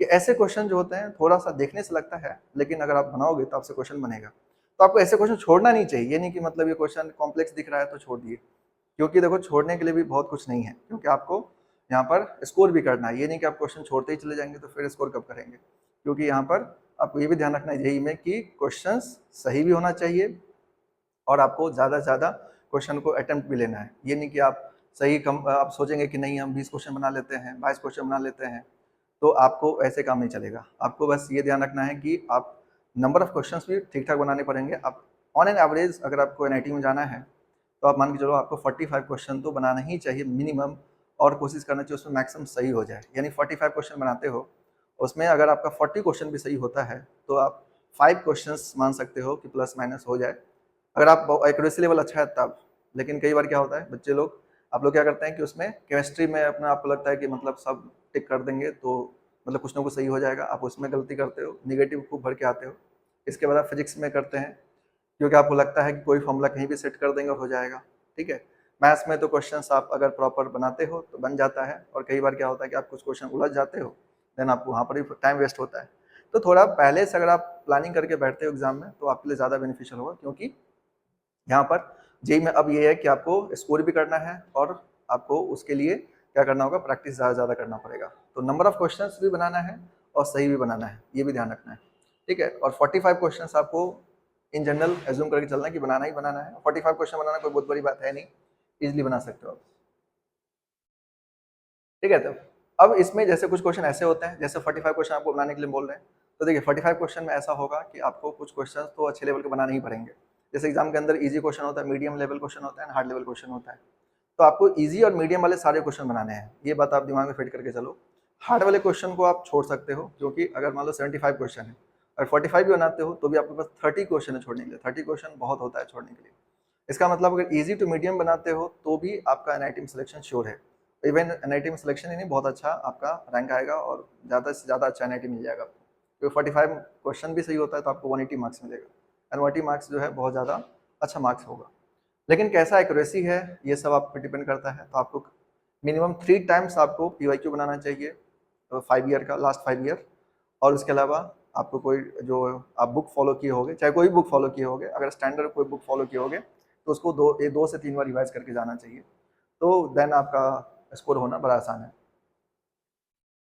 कि ऐसे क्वेश्चन जो होते हैं थोड़ा सा देखने से लगता है, लेकिन अगर आप बनाओगे तो आपसे क्वेश्चन बनेगा। तो आपको ऐसे क्वेश्चन छोड़ना नहीं चाहिए, ये नहीं कि मतलब ये क्वेश्चन कॉम्प्लेक्स दिख रहा है तो छोड़ दिए, क्योंकि देखो छोड़ने के लिए भी बहुत कुछ नहीं है, क्योंकि आपको यहाँ पर स्कोर भी करना है। ये नहीं कि आप क्वेश्चन छोड़ते ही चले जाएंगे तो फिर स्कोर कब करेंगे, क्योंकि यहाँ पर आपको ये भी ध्यान रखना है जेईई में कि क्वेश्चन सही भी होना चाहिए और आपको ज़्यादा से ज़्यादा क्वेश्चन को अटेम्प्ट भी लेना है। ये नहीं कि आप सही कम आप सोचेंगे कि नहीं हम 20 क्वेश्चन बना लेते हैं, 22 क्वेश्चन बना लेते हैं, तो आपको ऐसे काम नहीं चलेगा। आपको बस ये ध्यान रखना है कि आप नंबर ऑफ क्वेश्चंस भी ठीक ठाक बनाने पड़ेंगे। आप ऑन एन एवरेज अगर आपको एनआईटी में जाना है तो आप मान के चलो आपको 45 क्वेश्चन तो बनाना ही चाहिए मिनिमम, और कोशिश करना चाहिए उसमें मैक्सिमम सही हो जाए। यानी 45 क्वेश्चन बनाते हो, उसमें अगर आपका 40 क्वेश्चन भी सही होता है तो आप 5 क्वेश्चंस मान सकते हो कि प्लस माइनस हो जाए, अगर आप एक्यूरेसी लेवल अच्छा है तब। लेकिन कई बार क्या होता है बच्चे लोग, आप लोग क्या करते हैं कि उसमें केमिस्ट्री में अपना आपको लगता है कि मतलब सब टिक कर देंगे तो मतलब कुछ ना कुछ सही हो जाएगा, आप उसमें गलती करते हो, निगेटिव खूब भर के आते हो। इसके बाद आप फिजिक्स में करते हैं क्योंकि आपको लगता है कि कोई फॉर्मूला कहीं भी सेट कर देंगे और हो जाएगा, ठीक है। मैथ्स में तो क्वेश्चंस आप अगर प्रॉपर बनाते हो तो बन जाता है, और कई बार क्या होता है कि आप कुछ क्वेश्चन उलझ जाते हो, देन आपको वहाँ पर भी टाइम वेस्ट होता है। तो थोड़ा पहले से अगर आप प्लानिंग करके बैठते हो एग्जाम में तो आपके लिए ज़्यादा बेनिफिशियल होगा, क्योंकि यहाँ पर जेईई में अब ये है कि आपको स्कोर भी करना है और आपको उसके लिए क्या करना होगा, प्रैक्टिस ज़्यादा ज़्यादा करना पड़ेगा। तो नंबर ऑफ क्वेश्चंस भी बनाना है और सही भी बनाना है, ये भी ध्यान रखना है, ठीक है। और 45 क्वेश्चंस आपको इन जनरल एज्यूम करके चलना है कि बनाना ही बनाना है। 45 क्वेश्चन बनाना कोई बहुत बड़ी बात है नहीं, इजीली बना सकते हो आप, ठीक है। तो अब इसमें जैसे कुछ क्वेश्चन ऐसे होते हैं, जैसे 45 क्वेश्चन आपको बनाने के लिए बोल रहे हैं, तो देखिए 45 क्वेश्चन में ऐसा होगा कि आपको कुछ क्वेश्चन तो अच्छे लेवल के बनाने ही पड़ेंगे। जैसे एग्जाम के अंदर इजी क्वेश्चन होता है, मीडियम लेवल क्वेश्चन होता है, हार्ड लेवल क्वेश्चन होता है। तो आपको इजी और मीडियम वाले सारे क्वेश्चन बनाने हैं, ये बात आप दिमाग में फिट करके चलो। हार्ड वाले क्वेश्चन को आप छोड़ सकते हो, क्योंकि अगर मान लो 75 क्वेश्चन है और 45 भी बनाते हो तो भी आपके पास 30 क्वेश्चन है छोड़ने के लिए। 30 क्वेश्चन बहुत होता है छोड़ने के लिए। इसका मतलब अगर इजी टू मीडियम बनाते हो तो भी आपका एनआईटी में सिलेक्शन श्योर है। इवन एनआईटी में सिलेक्शन ही नहीं, बहुत अच्छा आपका रैंक आएगा और ज़्यादा से ज़्यादा अच्छा एनआईटी मिल जाएगा आपको। तो 45 क्वेश्चन भी सही होता है तो आपको 180 मार्क्स मिलेगा, एंड 180 मार्क्स जो है बहुत ज़्यादा अच्छा मार्क्स होगा। लेकिन कैसा एक्यूरेसी है ये सब आप पे डिपेंड करता है। तो आपको मिनिमम 3 टाइम्स आपको पीवाईक्यू बनाना चाहिए, तो 5 ईयर का, लास्ट 5 ईयर। और उसके अलावा आपको कोई जो आप बुक फॉलो किए होगे, चाहे कोई बुक फॉलो किए होगे, अगर स्टैंडर्ड कोई बुक फॉलो किए होगे तो उसको 2 से 3 बार रिवाइज करके जाना चाहिए, तो देन आपका स्कोर होना बड़ा आसान है।